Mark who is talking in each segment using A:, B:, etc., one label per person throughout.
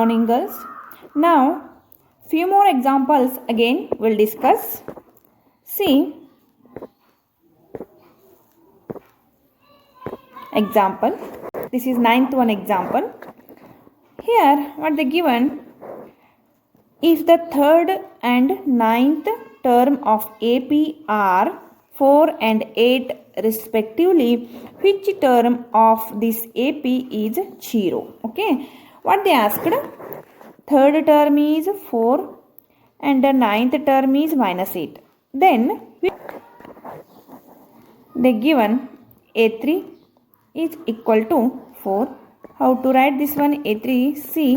A: Morning girls. Now few more examples again we'll discuss. See, example, this is ninth one example. Here what they given, if the third and ninth term of AP are 4 and 8 respectively, which term of this AP is 0? Okay, what they asked, third term is 4 and the ninth term is -8. Then they given A3 is equal to 4. How to write this one? A3, see,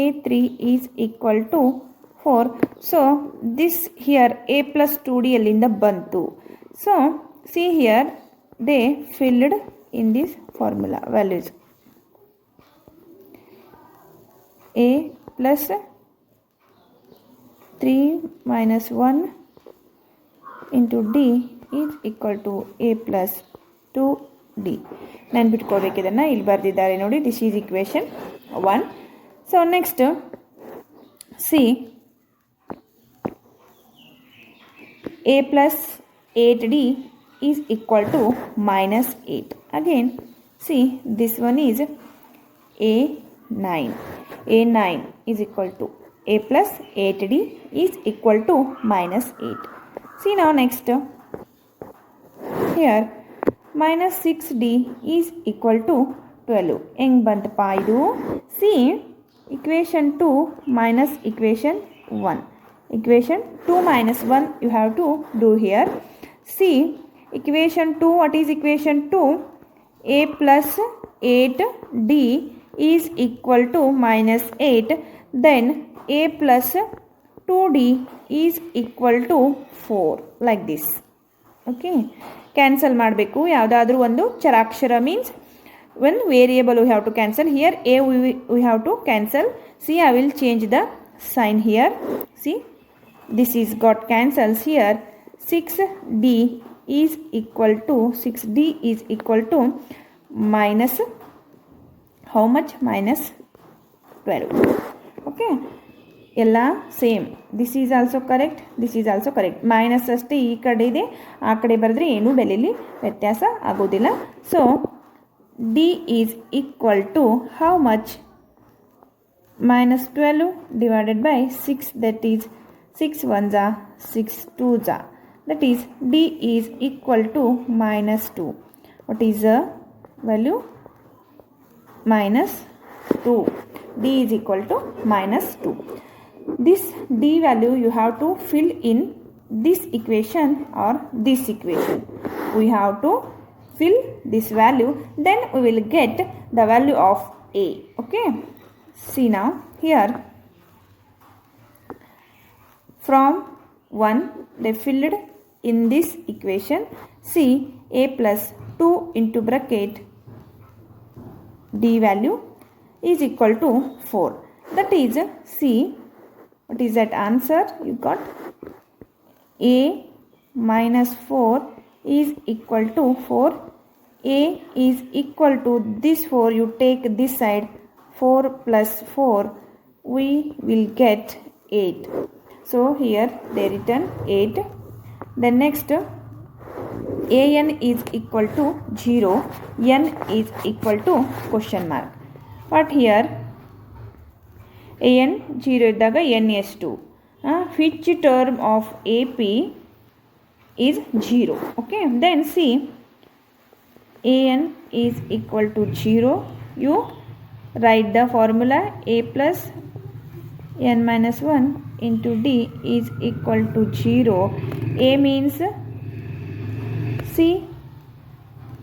A: A3 is equal to 4. So this here A plus 2D ಅಲ್ಲಿಂದ ಬಂತು. So see here they filled in this formula values. A plus 3 minus 1 into D is equal to A plus 2D. ನೆನ್ಪಿಟ್ಕೊಳ್ಬೇಕು ಇದನ್ನು, ಇಲ್ಲಿ ಬರೆದಿದ್ದಾರೆ ನೋಡಿ. This is equation 1. So next C, A plus 8D is equal to -8. Again see, this one is A9. A9 is equal to A plus 8D is equal to -8. See now next here -6D is equal to 12. ಹೆಂಗೆ ಬಂತಪ್ಪ ಇದು? See, equation 2 minus equation 1. Equation 2 minus 1 you have to do here. See, equation 2, what is equation 2? A plus 8D is equal to -8. Then A plus 2D is equal to 4, like this. Okay, cancel ಮಾಡಬೇಕು ಯಾವುದಾದ್ರೂ ಒಂದು ಚರಾಕ್ಷರ, means one variable we have to cancel. Here A we have to cancel. See, I will change the sign here. See, this is got cancels here. 6D is equal to minus how much? -12. Okay, ಎಲ್ಲ same. This is also correct, this is also correct. Minus ಅಷ್ಟೇ ಈ ಕಡೆ ಇದೆ, ಆ ಕಡೆ ಬರೆದ್ರೆ ಏನೂ ಬೆಲೆಯಲ್ಲಿ ವ್ಯತ್ಯಾಸ ಆಗೋದಿಲ್ಲ. So D is equal to how much? -12 divided by 6, that is 6 ones are 6 twos are, that is D is equal to -2. What is the value? -2. D is equal to -2. This D value you have to fill in this equation or this equation. We have to fill this value, then we will get the value of A. Okay, see now here from 1 they filled in this equation. See, A plus 2 into bracket D value is equal to 4. That is, see, what is that answer you got? A minus 4 is equal to 4. A is equal to this 4, you take this side, 4 plus 4 we will get 8. So here they written 8. Then next An is equal to 0, N is equal to question mark. But here An 0 ಇದ್ದಾಗ N ಎಷ್ಟು? Which term of AP is 0? Okay, then see, An is equal to 0. You write the formula A plus N minus 1 into D is equal to 0. A means, see,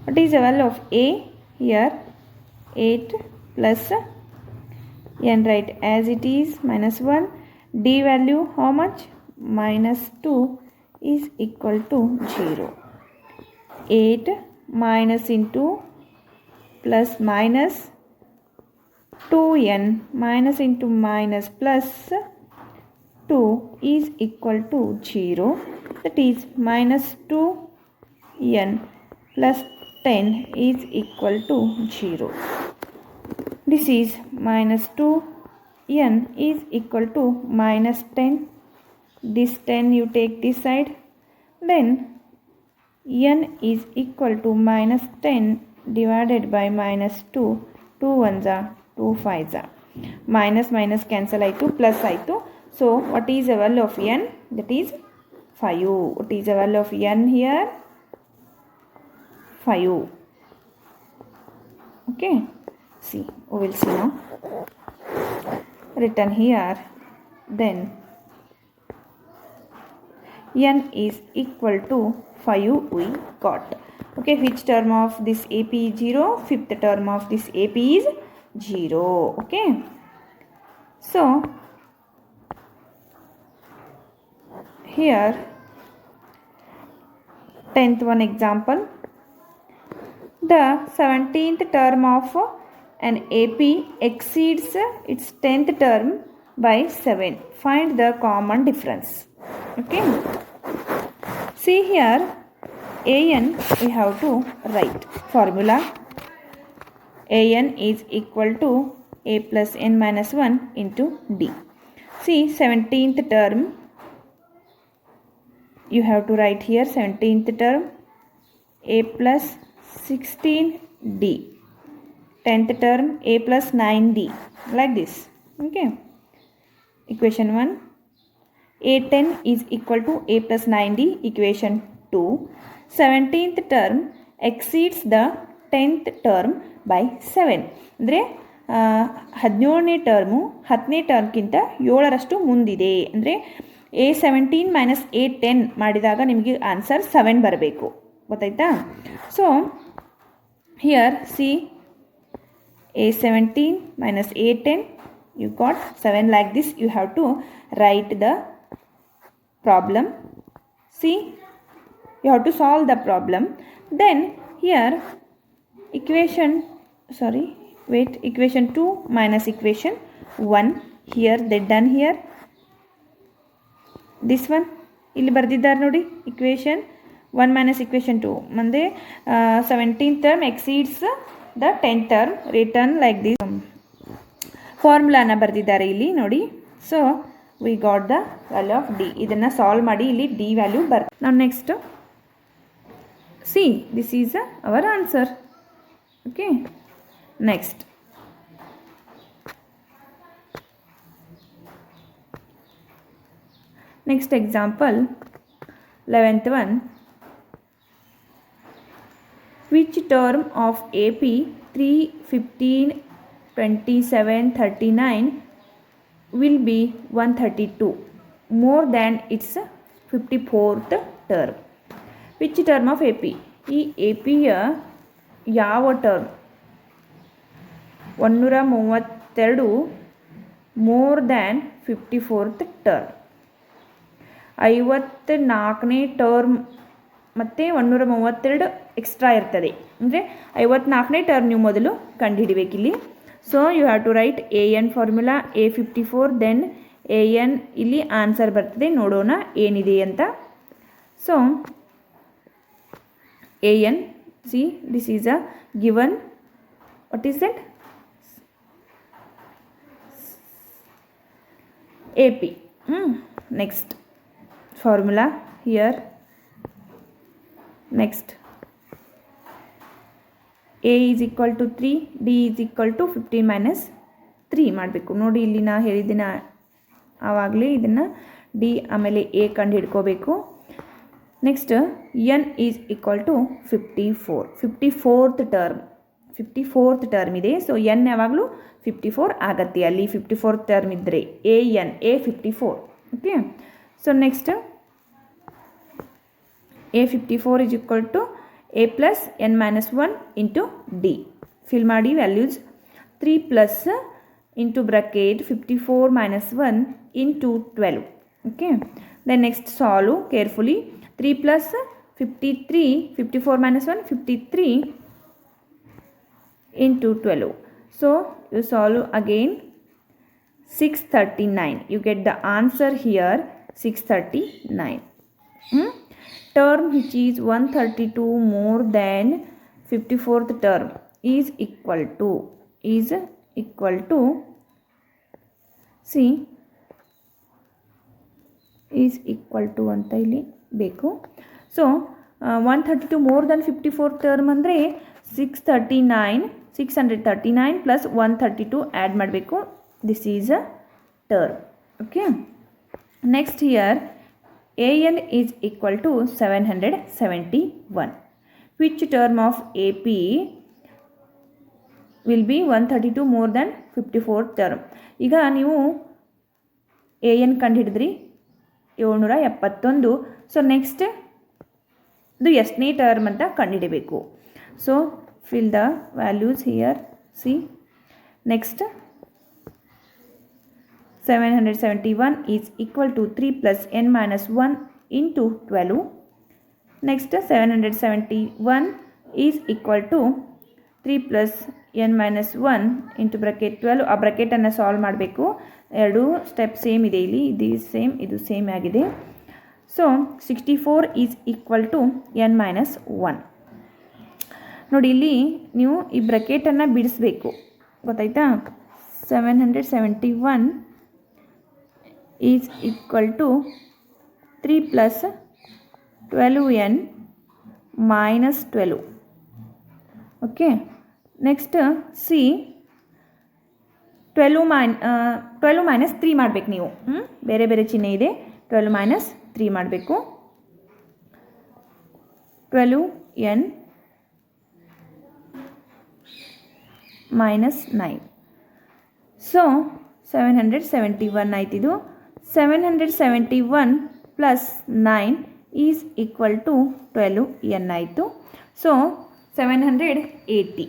A: what is the value of A? Here 8 plus N, write as it is, -1. D value how much? -2 is equal to 0. 8 minus into plus minus 2n minus into minus plus 2 is equal to 0. That is -2n plus 10 is equal to 0. This is -2 n is equal to minus 10. This 10 you take this side. Then n is equal to minus 10 divided by minus 2. 2 ones are 2 5s are. Minus minus cancel ಆಯಿತು plus ಆಯಿತು. So what is the value of n? That is 5. What is the value of n here? 5. Okay. See, we will see now. Written here. Then n is equal to 5 we got. Okay, which term of this AP is 0? Fifth term of this AP is 0. Okay. So, here 10th one example. The 17th term of an AP exceeds its 10th term by 7. Find the common difference. Okay. See here, an we have to write formula. An is equal to a plus n minus 1 into d. See 17th term, you have to write here 17th term a plus 16d. 10th term a plus 9d, like this. Okay. Equation 1. A10 is equal to a plus 9d. Equation 2. 17th term exceeds the 10th term by 7. ಅಂದರೆ 17ನೇ term 10ನೇ ಟರ್ಮ್ಗಿಂತ 7ರಷ್ಟು ಮುಂದಿದೆ. ಅಂದರೆ A17 minus A10 ಮಾಡಿದಾಗ ನಿಮಗೆ answer 7 ಬರಬೇಕು. ಗೊತ್ತಾಯ್ತಾ? So here C A17 minus A10, you got 7 like this. You have to write the problem. See, you have to solve the problem. Then here equation 2 minus equation 1. Here they done here. This one ಇಲ್ಲಿ ಬರ್ದಿದ್ದಾರೆ ನೋಡಿ, equation 1 minus equation 2 ಮುಂದೆ 17th term exceeds the 10th term, written like this. ಫಾರ್ಮುಲಾನ ಬರೆದಿದ್ದಾರೆ ಇಲ್ಲಿ ನೋಡಿ. So we got the value of D. ಇದನ್ನು solve ಮಾಡಿ ಇಲ್ಲಿ ಡಿ ವ್ಯಾಲ್ಯೂ ಬರ್ತದೆ. ನಾವು next see this is our answer. Okay, next example 11th one. Which term of AP 3, 15, 27, 39 will be 132 more than its 54th term? Which term of AP? ಈ APಯ ಯಾವ term 132 more than 54th term? 54ನೇ term ಮತ್ತು 132 extra ಇರ್ತದೆ. ಅಂದರೆ 54ನೇ term ನೀವು ಮೊದಲು ಕಂಡುಹಿಡಿಬೇಕಿಲ್ಲಿ. So you have to write AN formula A54. Then AN ಇಲ್ಲಿ ಆನ್ಸರ್ ಬರ್ತದೆ. ನೋಡೋಣ ಏನಿದೆ ಅಂತ. So AN, see this is a given. What is that? AP. Next formula here. Next, A is equal to 3, D is equal to 15 minus 3 ಮಾಡಬೇಕು. ನೋಡಿ ಇಲ್ಲಿ ನಾ ಹೇಳಿದ್ದೀನಿ ಆವಾಗಲೇ ಇದನ್ನು ಡಿ ಆಮೇಲೆ ಎ ಕಂಡು ಹಿಡ್ಕೋಬೇಕು. Next n is equal to 54. 54th term ಇದೆ. ಸೊ ಎನ್ ಯಾವಾಗಲೂ 54 ಆಗತ್ತೆ. ಅಲ್ಲಿ 54th ಟರ್ಮ್ ಇದ್ದರೆ A54. Okay, so next A54 is equal to A plus n minus 1 into D. Fill ಮಾಡಿ values. 3 plus into bracket 54 minus 1 into 12. Okay. Then next solve carefully. 3 plus 53, 54 minus 1, 53 into 12. So you solve again. 639. You get the answer here 639. Term which is 132 more than 54th term is equal to C is equal to ಅಂತ ಇಲ್ಲಿ ಬೇಕು. So 132 more than 54 term ಅಂದರೆ 639 plus 132 add ಮಾಡಬೇಕು. This is a term. Okay, next here an is equal to 771. Which term of AP will be 132 more than 54 term? ಈಗ ನೀವು an ಕಂಡುಹಿಡಿದ್ರಿ 771. So next ಇದು ಎಷ್ಟನೇ term ಅಂತ ಕಂಡುಹಿಡಬೇಕು. So fill the values here. See next 771 is equal to 3 plus n minus 1 into 12. Next 771 is equal to 3 plus n minus 1 into bracket 12. ಆ ಬ್ರಾಕೆಟನ್ನು solve ಮಾಡಬೇಕು. ಎರಡು step same ಇದೆ ಇಲ್ಲಿ, ಇದು ಸೇಮ್ ಆಗಿದೆ. So 64 is equal to n minus 1. ನೋಡಿ ಇಲ್ಲಿ ನೀವು ಈ ಬ್ರಾಕೆಟನ್ನು ಬಿಡಿಸ್ಬೇಕು, ಗೊತ್ತಾಯ್ತಾ. 771 is equal to 3 plus 12n minus 12. Okay, next C 12 minus 3 ಮಾಡಬೇಕು ನೀವು. ಬೇರೆ ಬೇರೆ ಚಿಹ್ನೆ ಇದೆ. 12 minus 3 ಮಾಡಬೇಕು. 12n minus 9. ಸೊ 771 ಆಯ್ತಿದು. 771 plus 9 is equal to 12n ಆಯಿತು. So 780.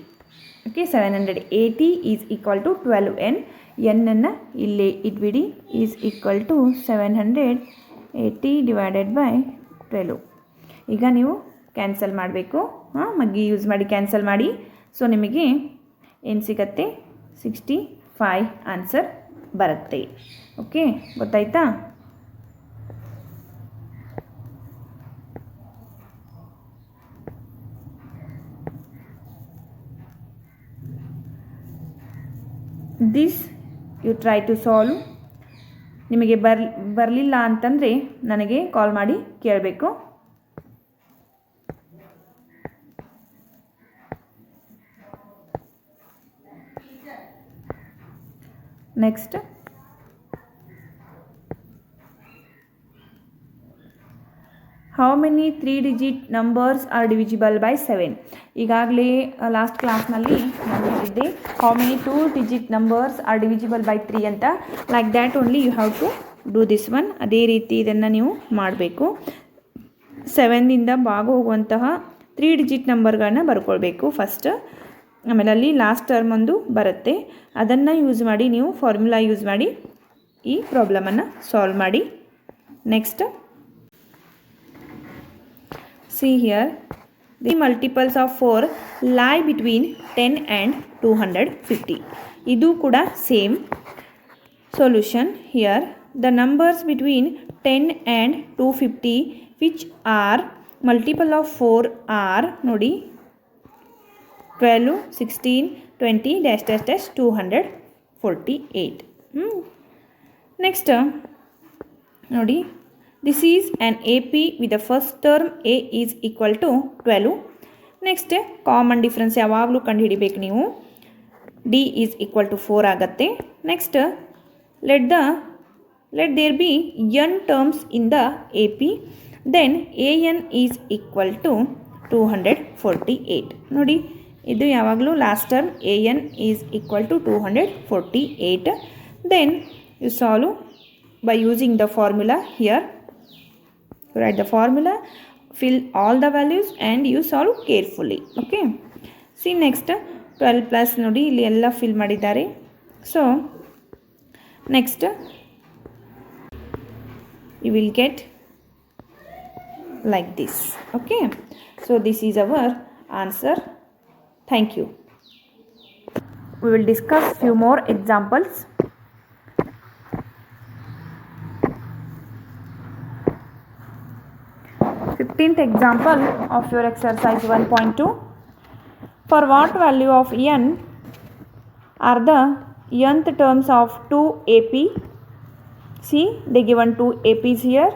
A: Okay, 780 is equal to 12n. ಎನ್ನನ್ನು ಇಲ್ಲೇ ಇಟ್ಬಿಡಿ. Is equal to 780 divided by 12. ಈಗ ನೀವು ಕ್ಯಾನ್ಸಲ್ ಮಾಡಬೇಕು. ಮಗ್ಗಿ ಯೂಸ್ ಮಾಡಿ ಕ್ಯಾನ್ಸಲ್ ಮಾಡಿ. ಸೊ ನಿಮಗೆ ಏನು ಸಿಗತ್ತೆ? 65 ಆನ್ಸರ್ ಬರುತ್ತೆ. ಓಕೆ, ಗೊತ್ತಾಯ್ತಾ? This you try to solve. ನಿಮಗೆ ಬರಲಿಲ್ಲ ಅಂತಂದರೆ ನನಗೆ ಕಾಲ್ ಮಾಡಿ ಕೇಳಬೇಕು. Next how many 3 digit numbers are divisible by 7? ಈಗಾಗಲೇ ಲಾಸ್ಟ್ ಕ್ಲಾಸ್ನಲ್ಲಿ ನಾನು ಹೇಳಿದ್ದೆ how many 2 digit numbers are divisible by 3 ಅಂತ. Like that only you have to do this one. ಅದೇ ರೀತಿ ಇದನ್ನು ನೀವು ಮಾಡಬೇಕು. 7ದಿಂದ ಭಾಗ ಹೋಗುವಂತಹ 3 ಡಿಜಿಟ್ ನಂಬರ್ಗಳನ್ನ ಬರ್ಕೊಳ್ಬೇಕು ಫಸ್ಟ್. ಆಮೇಲೆ ಅಲ್ಲಿ ಲಾಸ್ಟ್ ಟರ್ಮ್ ಒಂದು ಬರುತ್ತೆ, ಅದನ್ನು ಯೂಸ್ ಮಾಡಿ ನೀವು ಫಾರ್ಮುಲಾ ಯೂಸ್ ಮಾಡಿ ಈ ಪ್ರಾಬ್ಲಮನ್ನು ಸಾಲ್ವ್ ಮಾಡಿ. Next see here, the multiples of 4 lie between 10 and 250. Idu kuda same solution. Here the numbers between 10 and 250 which are multiple of 4 are nodi 12, 16, 20 dash dash dash 248. Next nodi, this is an AP with the first term A is equal to 12. Next common difference ಯಾವಾಗಲೂ ಕಂಡುಹಿಡಿಬೇಕು ನೀವು. D is equal to 4 ಆಗುತ್ತೆ. Next let there be n terms in the AP, then AN is equal to 248. ನೋಡಿ ಇದು ಯಾವಾಗಲೂ last term AN is equal to 248. Then you solve by using the formula here. Write the formula, fill all the values and you solve carefully. Okay, see next 12 plus ನೋಡಿ ಇಲ್ಲಿ ಎಲ್ಲ fill ಮಾಡಿದ್ದಾರೆ. So next you will get like this. Okay, so this is our answer. Thank you. We will discuss few more examples. 15th example of your exercise 1.2. For what value of n are the nth terms of 2 AP. See, they given 2 APs here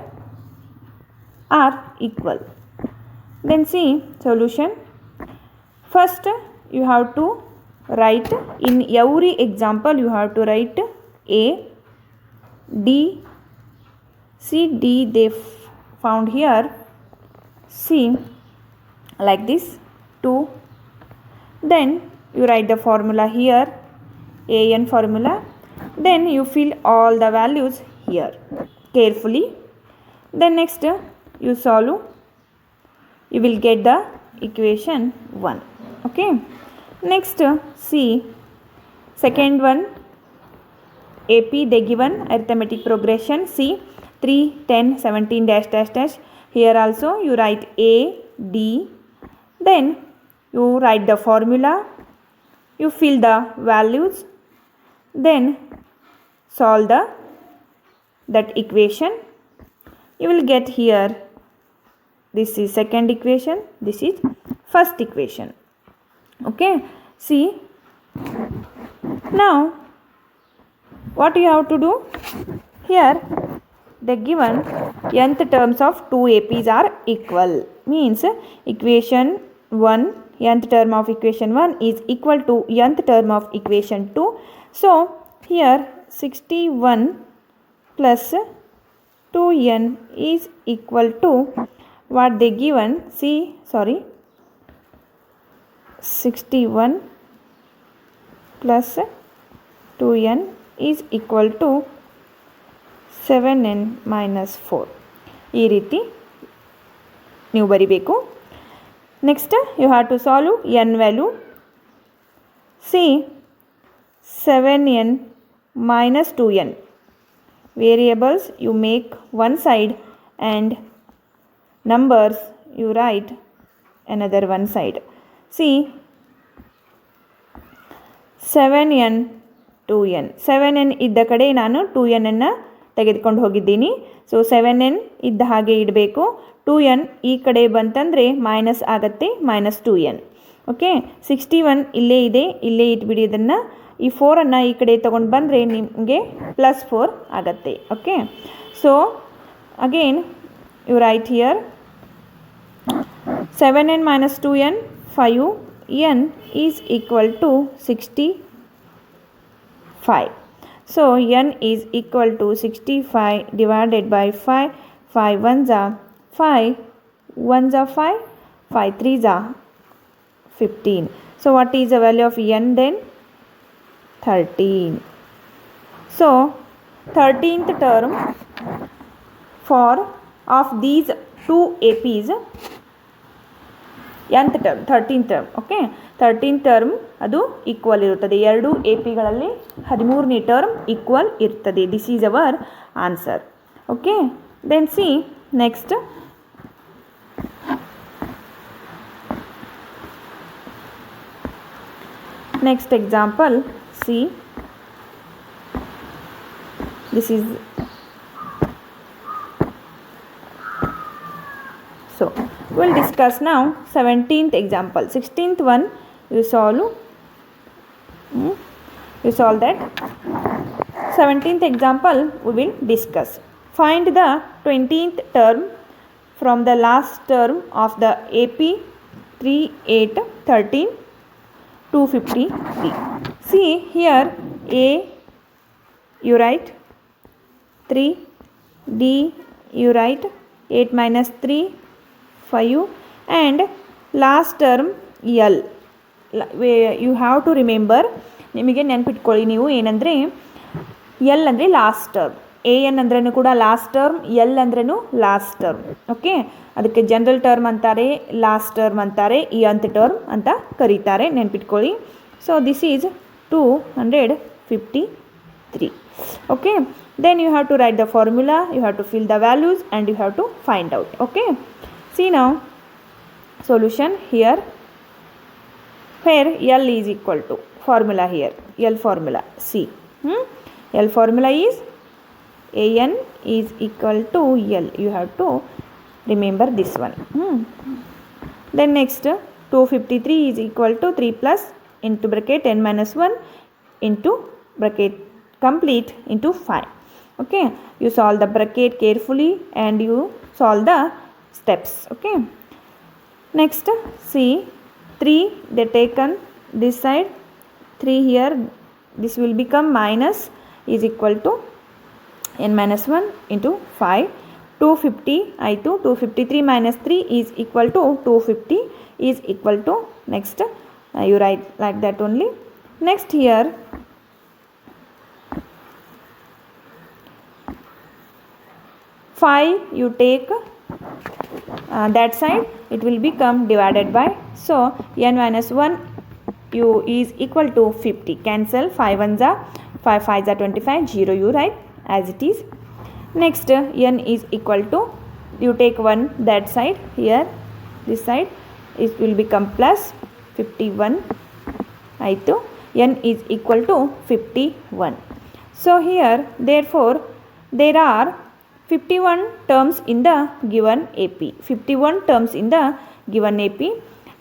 A: are equal. Then see solution. First you have to write, in every example you have to write A, D, C, D they found here. See, like this 2. Then you write the formula here, AN formula. Then you fill all the values here carefully. Then next you solve, you will get the equation 1. Okay, next see second one, AP they given arithmetic progression. See 3, 10, 17 dash dash dash. Here also you write A, D, then you write the formula, you fill the values, then solve that equation. You will get here, this is second equation, this is first equation. Okay, see now what you have to do here, the given nth terms of 2 APs are equal, means equation 1, nth term of equation 1 is equal to nth term of equation 2. So here 61 plus 2n is equal to what they given. See, sorry, 61 plus 2n is equal to 7n minus 4. ಈ ರೀತಿ ನೀವು ಬರಿಬೇಕು. Next you have to solve n value. See 7n minus 2n variables you make one side and numbers you write another one side. See 7n 2n, 7n ಇದ್ದ ಕಡೆ ನಾನು 2n ಅನ್ನು ತೆಗೆದುಕೊಂಡು ಹೋಗಿದ್ದೀನಿ. ಸೊ 7n ಇದ್ದ ಹಾಗೆ ಇಡಬೇಕು. 2n ಈ ಕಡೆ ಬಂತಂದರೆ ಮೈನಸ್ ಆಗುತ್ತೆ, ಮೈನಸ್ 2n. ಓಕೆ, 61 ಇಲ್ಲೇ ಇದೆ, ಇಲ್ಲೇ ಇಟ್ಬಿಡಿ ಇದನ್ನು. ಈ 4ಅನ್ನು ಈ ಕಡೆ ತೊಗೊಂಡು ಬಂದರೆ ನಿಮಗೆ ಪ್ಲಸ್ 4 ಆಗುತ್ತೆ. Okay, so again you write here 7n minus 2n, 5n is equal to 65. So n is equal to 65 divided by 5. 5 ones are 5, 1s are 5, 5 3s are 15. So what is the value of n then? 13. So 13th term for of these two APs, nth term 13th term. Okay, 13th term ಅದು equal ಇರುತ್ತದೆ. ಎರಡು ಎ ಪಿಗಳಲ್ಲಿ 13ನೇ term equal ಇರ್ತದೆ. This is our answer. Okay, then see next example. See, this is so we'll discuss now 17th example. 16th one you solve that. 17th example we will discuss. Find the 20th term from the last term of the AP 3, 8, 13, 253. See here A you write 3, D you write 8 minus 3, 5, and last term L. You have to remember, ನಿಮಗೆ ನೆನಪಿಟ್ಕೊಳ್ಳಿ ನೀವು ಏನಂದರೆ L ಅಂದರೆ last term, A N ಅಂದ್ರೂ ಕೂಡ last term, L ಅಂದ್ರೂ last term. Okay, ಅದಕ್ಕೆ general term ಅಂತಾರೆ, last term ಅಂತಾರೆ, ಈ ಅಂತ್ ಟರ್ಮ್ ಅಂತ ಕರೀತಾರೆ, ನೆನಪಿಟ್ಕೊಳ್ಳಿ. So this is 253. Okay, then you have to write the formula, you have to fill the values, and you have to find out. Okay, see now solution here, where L is equal to formula here, L formula. See, L formula is AN is equal to L. You have to remember this one. Then next 253 is equal to 3 plus into bracket n minus 1 into bracket complete into 5. Okay, you solve the bracket carefully and you solve the steps. Okay, next see 3 they taken this side, 3 here, this will become minus is equal to n minus 1 into 5. 250 I2, 253 minus 3 is equal to 250 is equal to, next you write like that only. Next here 5 you take that side, it will become divided by, so n minus 1 u is equal to 50. Cancel 5 1s are 5 5s are 25, 0 you write as it is. Next n is equal to, you take 1 that side, here this side it will become plus 51 I2, n is equal to 51. So here therefore there are 51 terms in the given AP. 51 terms in the given AP.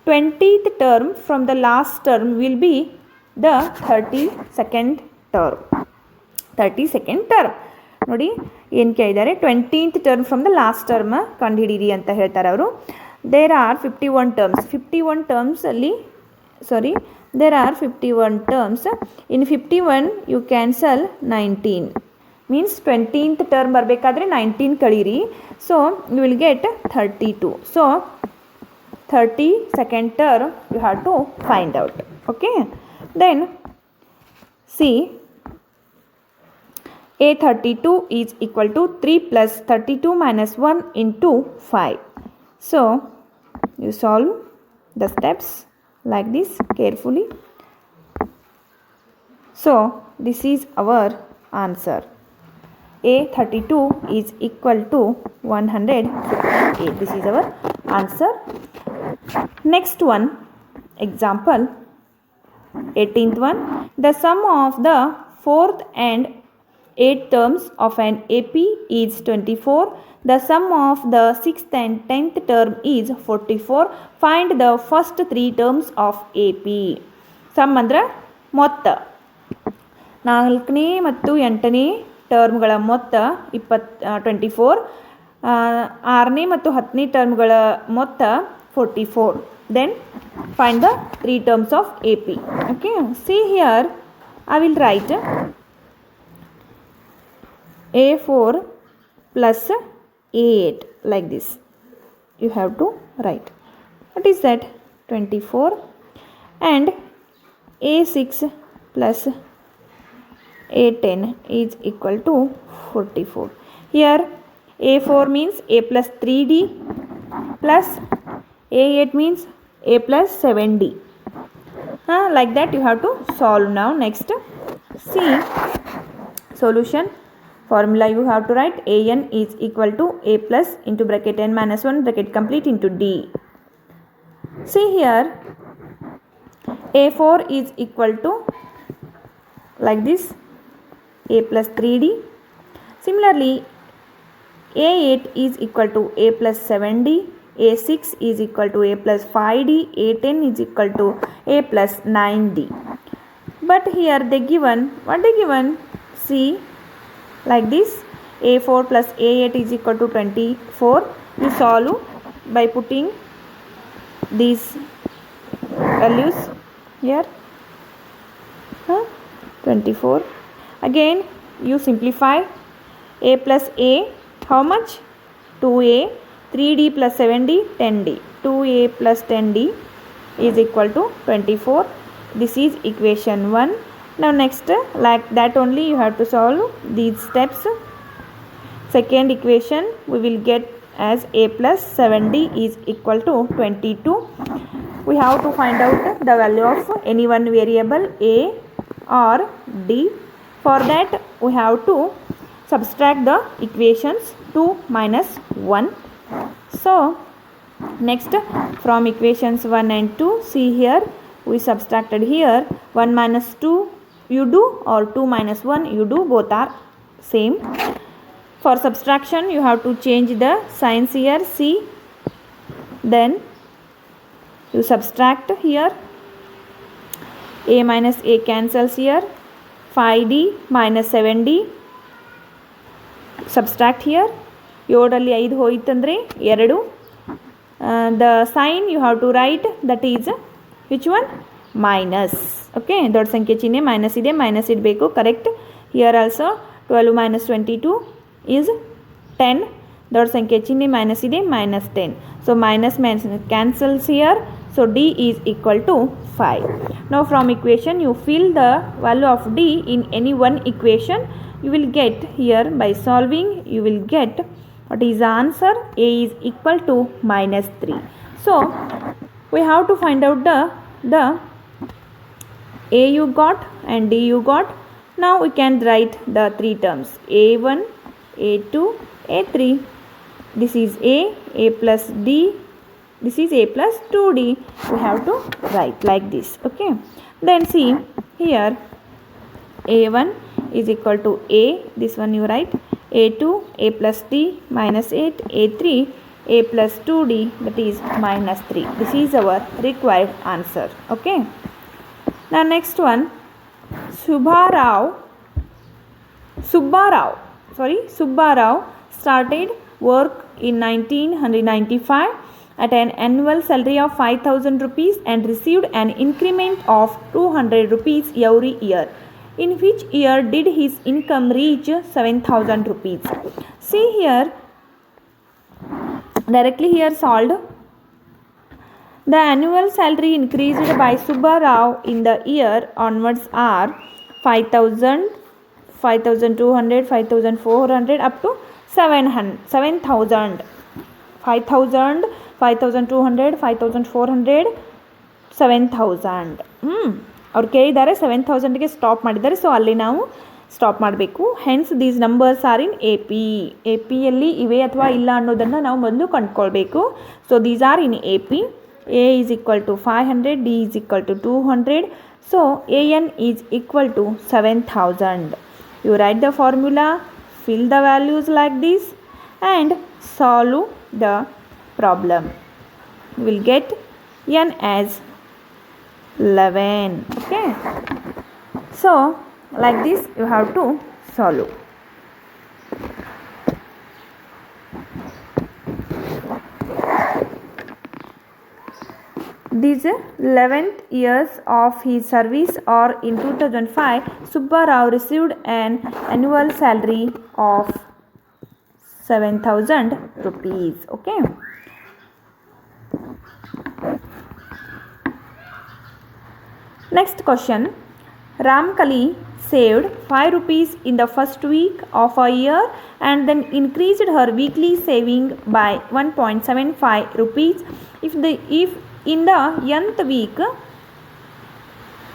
A: 20th term from the last term will be the 32nd term. 32nd term. ನೋಡಿ ಏನು ಕೇಳಿದ್ದಾರೆ, 20th term from the last term ಕಂಡುಹಿಡಿಯಿರಿ ಅಂತ ಹೇಳ್ತಾರೆ ಅವರು. There are 51 terms. 51 terms ಅಲ್ಲಿ there are 51 terms. In 51 you cancel 19. Means 20th term ಬರಬೇಕಾದ್ರೆ 19 ಕಳೀರಿ. So you will get 32. So 32nd term you have to find out. Okay. Then see A32 is equal to 3 plus 32 minus 1 into 5. So you solve the steps like this carefully. So this is our answer. A32 is equal to 158. This is our answer. Next one, example 18th one. The sum of the 4th and 8th terms of an AP is 24. The sum of the 6th and 10th term is 44. Find the first 3 terms of AP. Sum ಅಂದ್ರೆ ಮೊತ್ತ, 4ನೇ ಮತ್ತು 8ನೇ ಟರ್ಮ್ಗಳ ಮೊತ್ತ 24, 6ನೇ ಮತ್ತು 10ನೇ ಟರ್ಮ್ಗಳ ಮೊತ್ತ 44. Then find the 3 terms of AP. Okay, see here I will write A4 plus A8 like this. You have to write. What is that? 24 and A6 plus A10 is equal to 44. Here A4 means A plus 3D plus A8 means A plus 7D. Like that you have to solve now. Next see solution formula you have to write. An is equal to A plus into bracket n minus 1 bracket complete into D. See here A4 is equal to like this A plus 3D. Similarly A8 is equal to A plus 7D. A6 is equal to A plus 5D. A10 is equal to A plus 9D. But here they given, what they given, see like this A4 plus A8 is equal to 24. You solve by putting these values here. 24. Again you simplify. A plus A how much? 2A. 3D plus 7D 10D. 2A plus 10D is equal to 24. This is equation 1. Now next like that only you have to solve these steps. Second equation we will get as A plus 7D is equal to 22. We have to find out the value of any one variable A or D. For that we have to subtract the equations 2 minus 1. So next from equations 1 and 2 see here we subtracted here 1 minus 2 you do or 2 minus 1 you do, both are same. For subtraction you have to change the signs here. See then you subtract here, A minus A cancels here, 5d minus 7d. Subtract here. 7ರಲ್ಲಿ 5 ಹೋಯಿತಂದರೆ 2. The sign you have to write, that is which one? Minus. Okay, ದೊಡ್ಡ ಸಂಖ್ಯೆ ಚಿಹ್ನೆ minus ಇದೆ, minus ಇಡಬೇಕು. Correct. Here also 12 minus 22 is 10. ದೊಡ್ಡ ಸಂಖ್ಯೆ ಚಿಹ್ನೆ minus ಇದೆ, minus 10. So minus cancels here. So d is equal to 5. Now from equation you fill the value of d in any one equation. You will get here, by solving you will get what is the answer? A is equal to minus 3. So we have to find out the A you got and D you got. Now we can write the three terms: A1, A2, A3. This is A plus D, this is A plus 2D. We have to write like this. Okay, then see here, A1 is equal to A, this one you write. A2, A plus D minus 8, A3, A plus 2D, that is minus 3. This is our required answer. Okay. Now next one, Subbarao started work in 1995 at an annual salary of 5,000 rupees and received an increment of 200 rupees every year. In which year did his income reach 7,000 rupees? See here, directly here solved. The annual salary increased by Subbarao in the year onwards are 5,000, 5,200, 5,400 up to 7,000. 5,000, 5,200, 5,400, 7,000. ಅವ್ರು ಕೇಳಿದ್ದಾರೆ 7,000ಗೆ stop ಮಾಡಿದ್ದಾರೆ. So ಅಲ್ಲಿ ನಾವು stop ಮಾಡಬೇಕು. Hence these numbers are in A ಪಿಯಲ್ಲಿ ಇವೆ ಅಥವಾ ಇಲ್ಲ ಅನ್ನೋದನ್ನು ನಾವು ಮೊದಲು ಕಂಡುಕೊಳ್ಬೇಕು. So these are in A P. A is equal to 500, D is equal to 200. So AN is equal to 7,000. You write the formula, fill the values like this and solve the problem. You will get N as 11. Okay. So like this you have to solve. These 11th years of his service or in 2005, Subbarao received an annual salary of 7,000 rupees. Okay. Next question. Ramkali saved 5 rupees in the first week of a year and then increased her weekly saving by 1.75 rupees. If in the nth week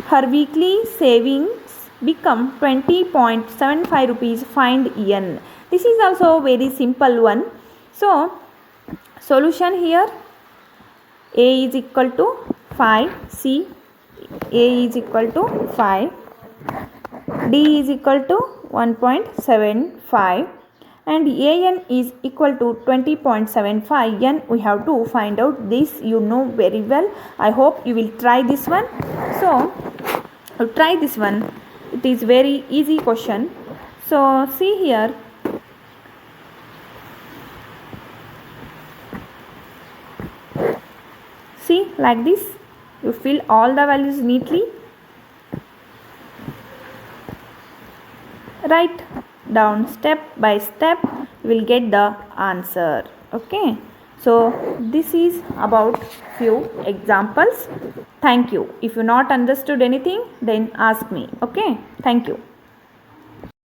A: her weekly savings become 20.75 rupees, find N. This is also a very simple one. So solution here, A is equal to 5, C, A is equal to 5, D is equal to 1.75 and AN is equal to 20.75. N we have to find out. This you know very well. I hope you will try this one. So try this one. It is very easy question. So see here, see like this you fill all the values neatly, write down step by step, you will get the answer. Okay, so this is about few examples. Thank you. If you not understood anything, then ask me. Okay, thank you.